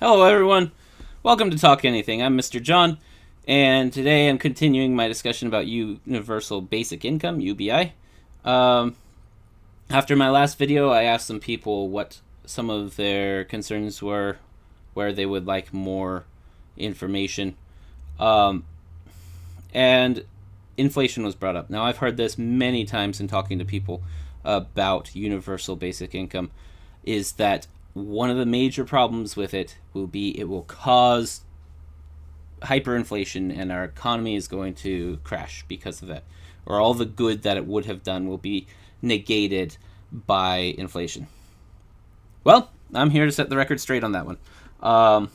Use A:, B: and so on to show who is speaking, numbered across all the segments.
A: Hello, everyone. Welcome to Talk Anything. I'm Mr. John, and today I'm continuing my discussion about Universal Basic Income (UBI). Um, After my last video, I asked some people what some of their concerns were, where they would like more information, um, and inflation was brought up. Now, I've heard this many times in talking to people about universal basic income, is that one of the major problems with it will cause hyperinflation and our economy is going to crash because of that. Or all the good that it would have done will be negated by inflation. Well, I'm here to set the record straight on that one.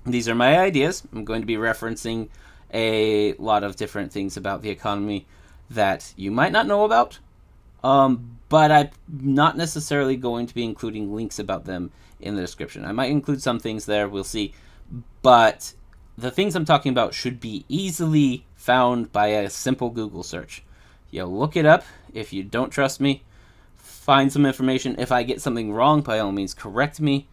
A: These are my ideas. I'm going to be referencing a lot of different things about the economy that you might not know about, but I'm not necessarily going to be including links about them in the description. I might include some things there, we'll see, but the things I'm talking about should be easily found by a simple Google search. Look it up. If you don't trust me, find some information. If I get something wrong, by all means, correct me.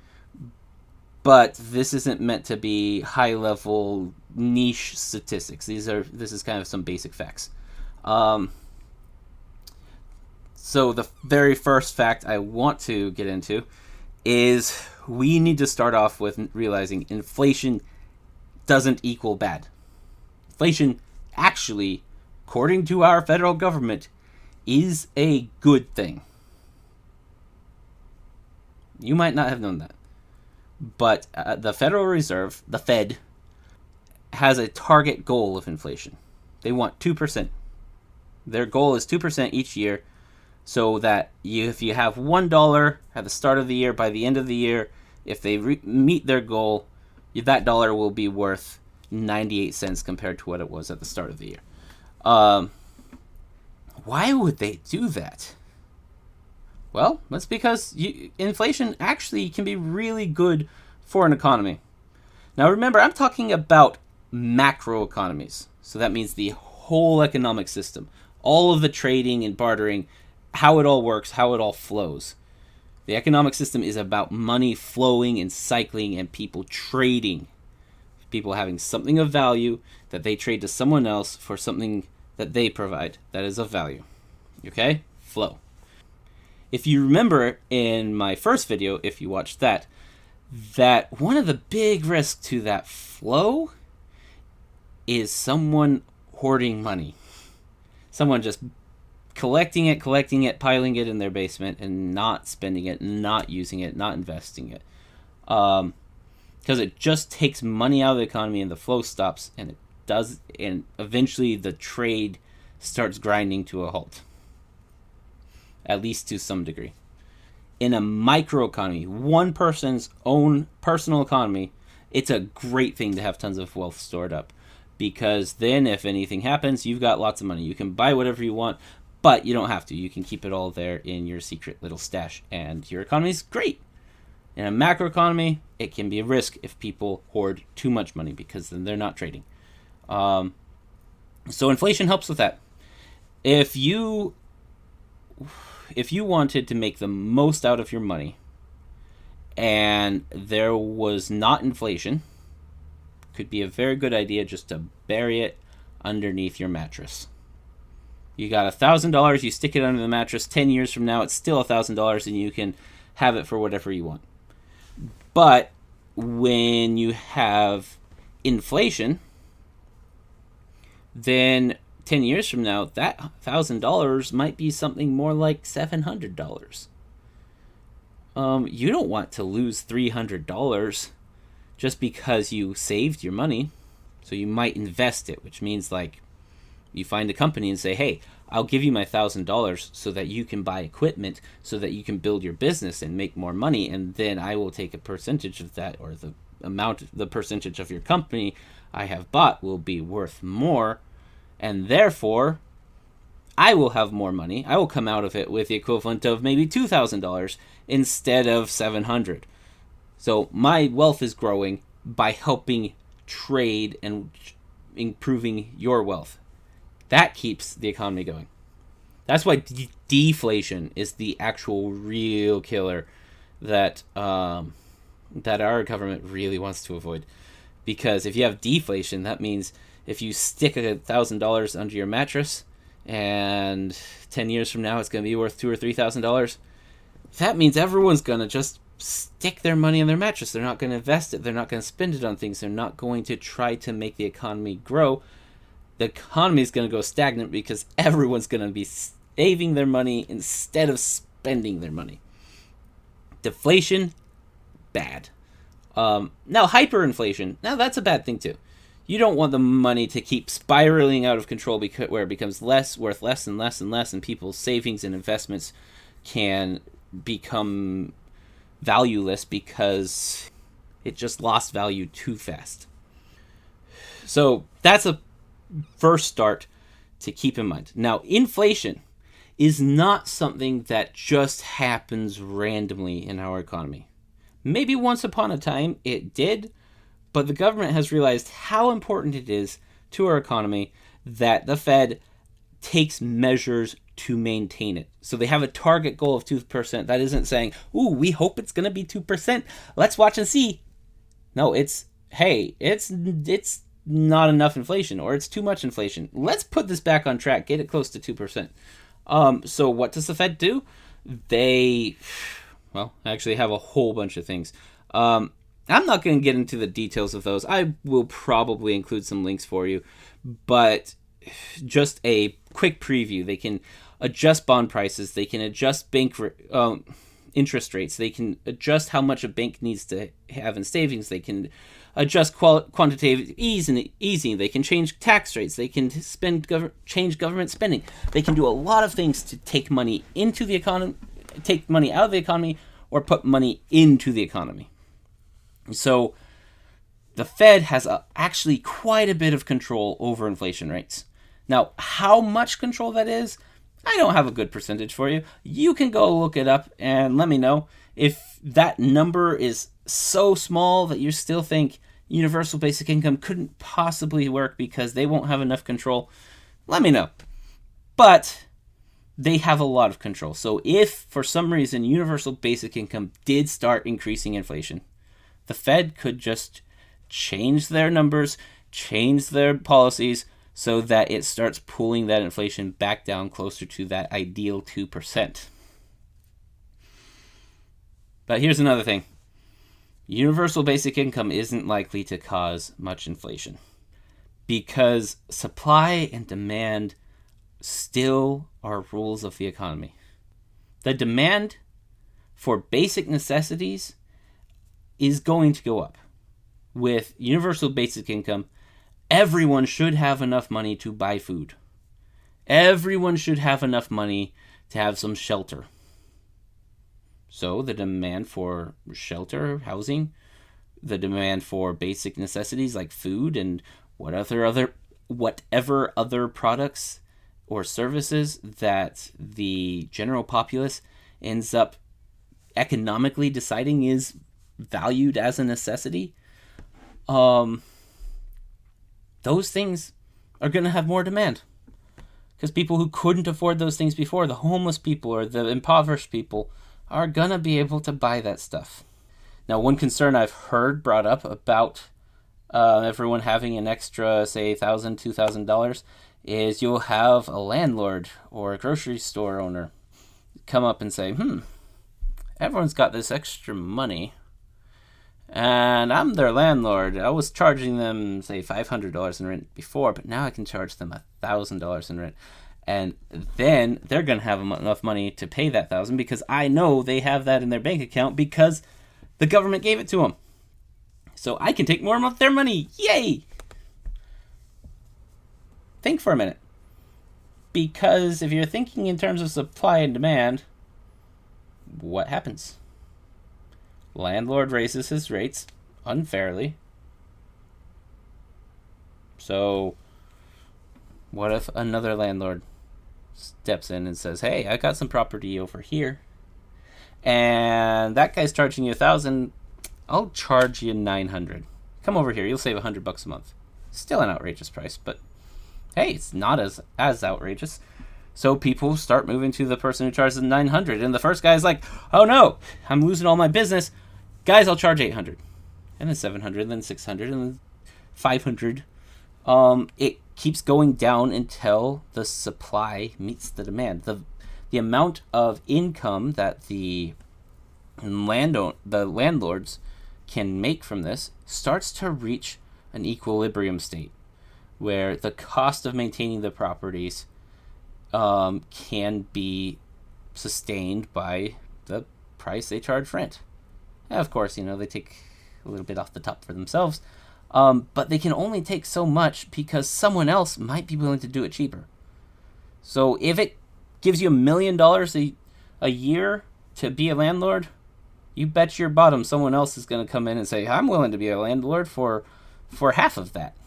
A: But this isn't meant to be high-level niche statistics. This is kind of some basic facts. So the very first fact I want to get into is we need to start off with realizing inflation doesn't equal bad. Inflation actually, according to our federal government, is a good thing. You might not have known that. But the Federal Reserve, the Fed, has a target goal of inflation. They want 2%. Their goal is 2% each year, so that if you have $1 at the start of the year, by the end of the year, if they meet their goal, that dollar will be worth 98 cents compared to what it was at the start of the year. Why would they do that? Well, that's because inflation actually can be really good for an economy. Now remember, I'm talking about macro economies. So that means the whole economic system, all of the trading and bartering, how it all works, how it all flows. The economic system is about money flowing and cycling and people trading. People having something of value that they trade to someone else for something that they provide that is of value. Okay? Flow. If you remember in my first video, if you watched that one of the big risks to that flow is someone hoarding money. Someone just collecting it, piling it in their basement and not spending it, not using it, not investing it. Because it just takes money out of the economy and the flow stops, and eventually the trade starts grinding to a halt. At least to some degree. In a microeconomy, one person's own personal economy, it's a great thing to have tons of wealth stored up. Because then if anything happens, you've got lots of money. You can buy whatever you want, but you don't have to. You can keep it all there in your secret little stash, and your economy's great. In a macroeconomy, it can be a risk if people hoard too much money, because then they're not trading. So inflation helps with that. If you wanted to make the most out of your money and there was not inflation, could be a very good idea just to bury it underneath your mattress. You got $1,000, you stick it under the mattress, 10 years from now it's still $1,000 and you can have it for whatever you want. But when you have inflation, then 10 years from now, that $1,000 might be something more like $700. You don't want to lose $300 just because you saved your money. So you might invest it, which means like you find a company and say, hey, I'll give you my $1,000 so that you can buy equipment so that you can build your business and make more money. And then I will take a percentage of that, or the percentage of your company I have bought will be worth more. And therefore, I will have more money. I will come out of it with the equivalent of maybe $2,000 instead of $700. So my wealth is growing by helping trade and improving your wealth. That keeps the economy going. That's why deflation is the actual real killer that that our government really wants to avoid. Because if you have deflation, that means if you stick $1,000 under your mattress and 10 years from now it's going to be worth $2,000 or $3,000, that means everyone's going to just stick their money in their mattress. They're not going to invest it. They're not going to spend it on things. They're not going to try to make the economy grow. The economy is going to go stagnant because everyone's going to be saving their money instead of spending their money. Deflation, bad. Now, hyperinflation, now that's a bad thing too. You don't want the money to keep spiraling out of control where it becomes worth less and less and less, and people's savings and investments can become valueless because it just lost value too fast. So that's a first start to keep in mind. Now, inflation is not something that just happens randomly in our economy. Maybe once upon a time it did, but the government has realized how important it is to our economy that the Fed takes measures to maintain it. So they have a target goal of 2%. That isn't saying, ooh, we hope it's going to be 2%. Let's watch and see. No, it's, hey, it's not enough inflation, or it's too much inflation. Let's put this back on track, get it close to 2%. So what does the Fed do? They, well, actually have a whole bunch of things. I'm not going to get into the details of those. I will probably include some links for you, but just a quick preview. They can adjust bond prices. They can adjust bank interest rates. They can adjust how much a bank needs to have in savings. They can adjust quantitative easing. They can change tax rates. They can change government spending. They can do a lot of things to take money into the economy, take money out of the economy, or put money into the economy. So the Fed has actually quite a bit of control over inflation rates. Now, how much control that is, I don't have a good percentage for you. You can go look it up and let me know. If that number is so small that you still think universal basic income couldn't possibly work because they won't have enough control, let me know. But they have a lot of control. So if for some reason universal basic income did start increasing inflation, the Fed could just change their numbers, change their policies, so that it starts pulling that inflation back down closer to that ideal 2%. But here's another thing. Universal basic income isn't likely to cause much inflation because supply and demand still are rules of the economy. The demand for basic necessities is going to go up. With universal basic income, everyone should have enough money to buy food. Everyone should have enough money to have some shelter. So the demand for shelter, housing, the demand for basic necessities like food and whatever other products or services that the general populace ends up economically deciding is valued as a necessity, those things are going to have more demand. Because people who couldn't afford those things before, the homeless people or the impoverished people, are going to be able to buy that stuff. Now, one concern I've heard brought up about everyone having an extra, say, $1,000, $2,000 is you'll have a landlord or a grocery store owner come up and say, everyone's got this extra money, and I'm their landlord. I was charging them, say, $500 in rent before, but now I can charge them $1,000 in rent. And then they're going to have enough money to pay that $1,000 because I know they have that in their bank account because the government gave it to them. So I can take more of their money. Yay! Think for a minute. Because if you're thinking in terms of supply and demand, what happens? Landlord raises his rates unfairly. So what if another landlord steps in and says, hey, I got some property over here, and that guy's charging you $1,000, I'll charge you $900. Come over here, you'll save $100 a month. Still an outrageous price, but hey, it's not as outrageous. So people start moving to the person who charges $900, and the first guy's like, oh no, I'm losing all my business. guys, I'll charge 800, and then 700, and then 600, and then 500. It keeps going down until the supply meets the demand. The amount of income that the landlords can make from this starts to reach an equilibrium state, where the cost of maintaining the properties can be sustained by the price they charge rent. And of course, they take a little bit off the top for themselves, but they can only take so much because someone else might be willing to do it cheaper. So if it gives you $1 million a year to be a landlord, you bet your bottom someone else is going to come in and say, I'm willing to be a landlord for half of that.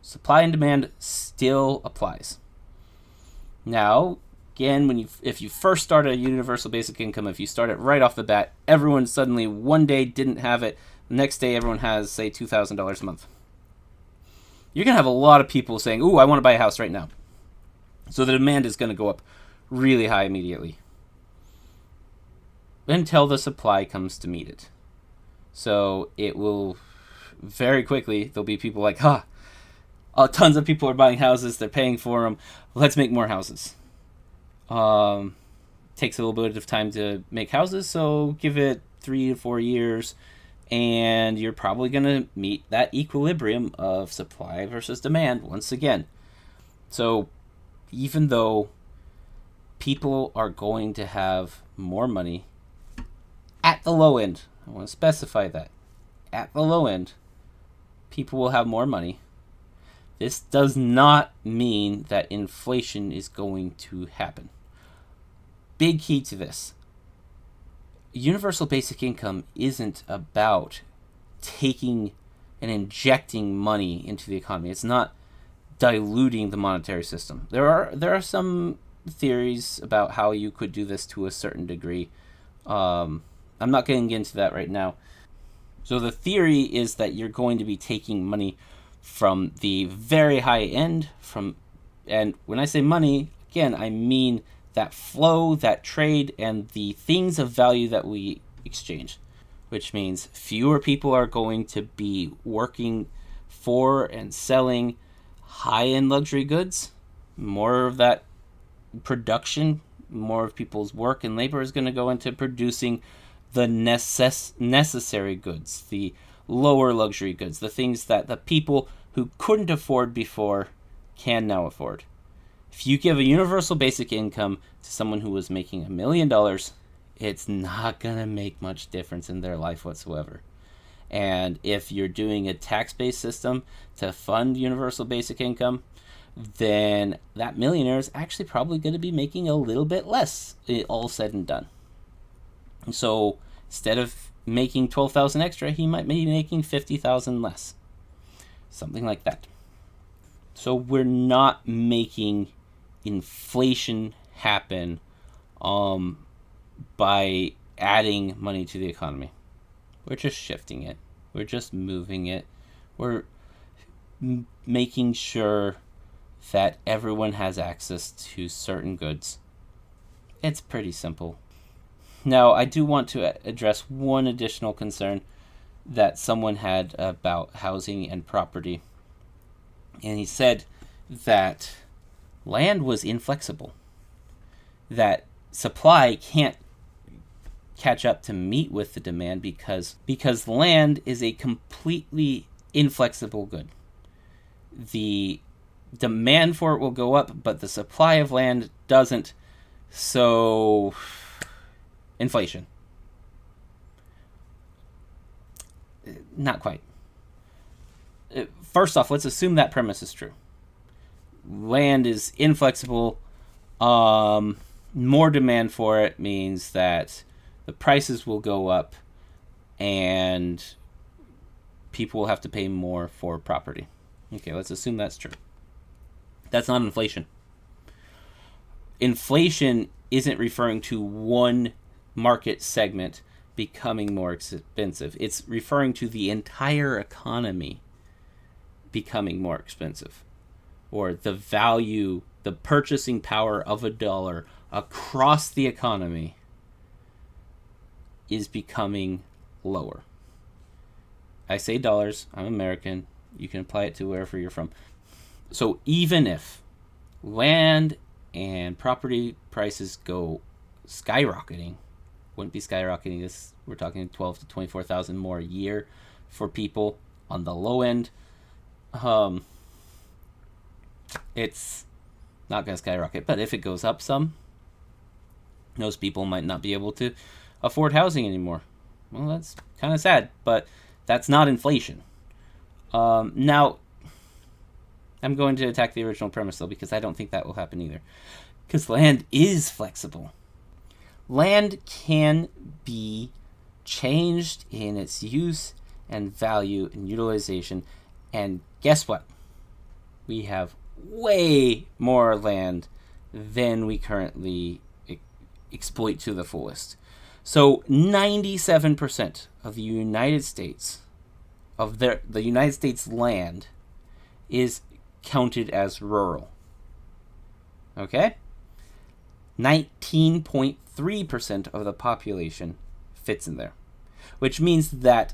A: Supply and demand still applies. Now, again, if you first start a universal basic income, if you start it right off the bat, everyone suddenly one day didn't have it. The next day, everyone has, say, $2,000 a month. You're going to have a lot of people saying, ooh, I want to buy a house right now. So the demand is going to go up really high immediately until the supply comes to meet it. So it will very quickly, there'll be people like, tons of people are buying houses, they're paying for them, let's make more houses. Takes a little bit of time to make houses, so give it 3 to 4 years, and you're probably going to meet that equilibrium of supply versus demand once again. So even though people are going to have more money at the low end, I want to specify that, at the low end, people will have more money. This does not mean that inflation is going to happen. Big key to this. Universal basic income isn't about taking and injecting money into the economy. It's not diluting the monetary system. There are some theories about how you could do this to a certain degree. I'm not getting into that right now. So the theory is that you're going to be taking money from the very high end, and when I say money, again, I mean that flow, that trade, and the things of value that we exchange, which means fewer people are going to be working for and selling high-end luxury goods. More of that production, more of people's work and labor is going to go into producing the necessary goods, the lower luxury goods, the things that the people who couldn't afford before can now afford. If you give a universal basic income to someone who was making $1 million, it's not going to make much difference in their life whatsoever. And if you're doing a tax-based system to fund universal basic income, then that millionaire is actually probably going to be making a little bit less, all said and done. So instead of making $12,000 extra, he might be making $50,000 less. Something like that. So we're not making inflation happen by adding money to the economy. We're just shifting it. We're just moving it. We're making sure that everyone has access to certain goods. It's pretty simple. Now, I do want to address one additional concern that someone had about housing and property. And he said that land was inflexible, that supply can't catch up to meet with the demand because land is a completely inflexible good. The demand for it will go up, but the supply of land doesn't. So, inflation. Not quite. First off, let's assume that premise is true. Land is inflexible. More demand for it means that the prices will go up and people will have to pay more for property. Okay, let's assume that's true. That's not inflation. Inflation isn't referring to one market segment becoming more expensive. It's referring to the entire economy becoming more expensive, or the value, the purchasing power of a dollar across the economy is becoming lower. I say dollars. I'm American. You can apply it to wherever you're from. So even if land and property prices go skyrocketing, wouldn't be skyrocketing. This we're talking 12 to 24,000 more a year for people on the low end. It's not going to skyrocket, but if it goes up some, those people might not be able to afford housing anymore. Well, that's kind of sad, but that's not inflation. Now, I'm going to attack the original premise, though, because I don't think that will happen either. Because land is flexible. Land can be changed in its use and value and utilization. And guess what? We have way more land than we currently exploit to the fullest. So 97% of the United States, of the United States land, is counted as rural. Okay? 19.3% of the population fits in there, which means that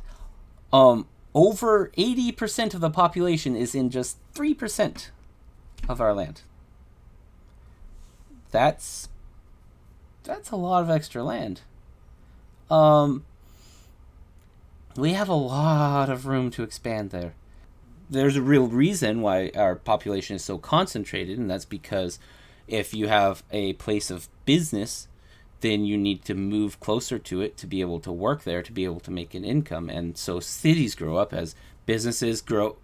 A: over 80% of the population is in just 3% of our land. That's a lot of extra land. We have a lot of room to expand there. There's a real reason why our population is so concentrated, and that's because if you have a place of business, then you need to move closer to it to be able to work there, to be able to make an income. And so cities grow up as businesses grow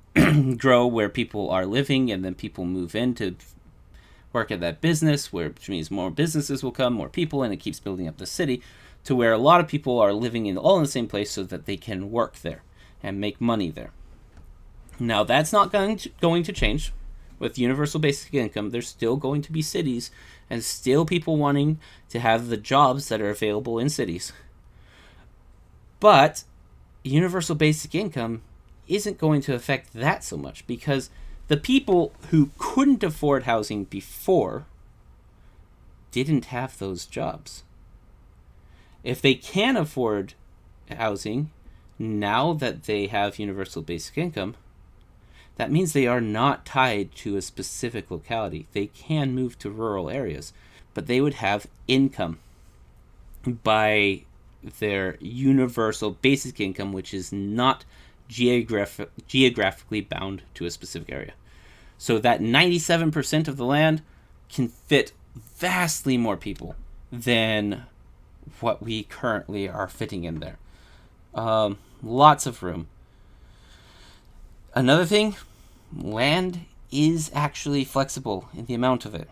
A: grow where people are living, and then people move in to work at that business, which means more businesses will come, more people, and it keeps building up the city to where a lot of people are living all in the same place so that they can work there and make money there. Now, that's not going to change. With universal basic income, there's still going to be cities and still people wanting to have the jobs that are available in cities. But universal basic income isn't going to affect that so much, because the people who couldn't afford housing before didn't have those jobs. If they can afford housing now that they have universal basic income, that means they are not tied to a specific locality. They can move to rural areas, but they would have income by their universal basic income, which is not geographically bound to a specific area. So that 97% of the land can fit vastly more people than what we currently are fitting in there. Lots of room. Another thing, land is actually flexible in the amount of it.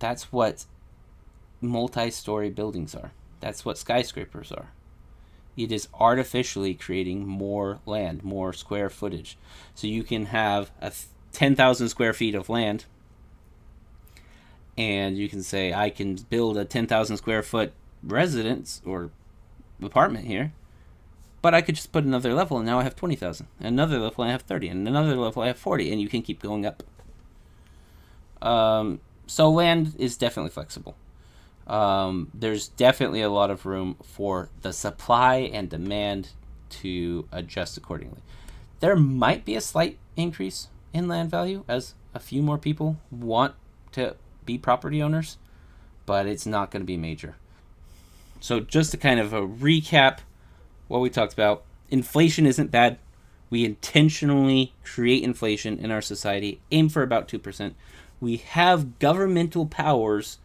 A: That's what multi-story buildings are. That's what skyscrapers are. It is artificially creating more land, more square footage. So you can have 10,000 square feet of land, and you can say, I can build a 10,000 square foot residence or apartment here, but I could just put another level, and now I have 20,000. Another level, I have 30. And another level, I have 40. And you can keep going up. So land is definitely flexible. There's definitely a lot of room for the supply and demand to adjust accordingly. There might be a slight increase in land value as a few more people want to be property owners, but it's not going to be major. So just to kind of recap what we talked about, inflation isn't bad. We intentionally create inflation in our society, aim for about 2%. We have governmental powers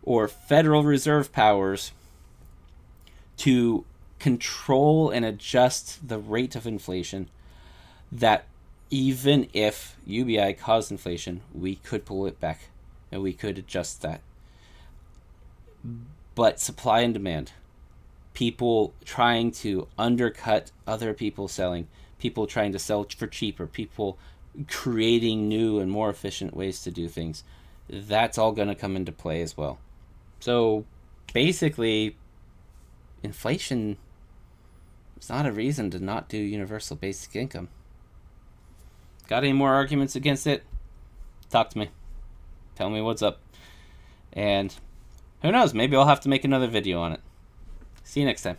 A: or Federal Reserve powers to control and adjust the rate of inflation, that even if UBI caused inflation, we could pull it back and we could adjust that. But supply and demand, people trying to undercut other people selling, people trying to sell for cheaper, people creating new and more efficient ways to do things, that's all going to come into play as well. So basically, inflation is not a reason to not do universal basic income. Got any more arguments against it? Talk to me. Tell me what's up. And who knows, maybe I'll have to make another video on it. See you next time.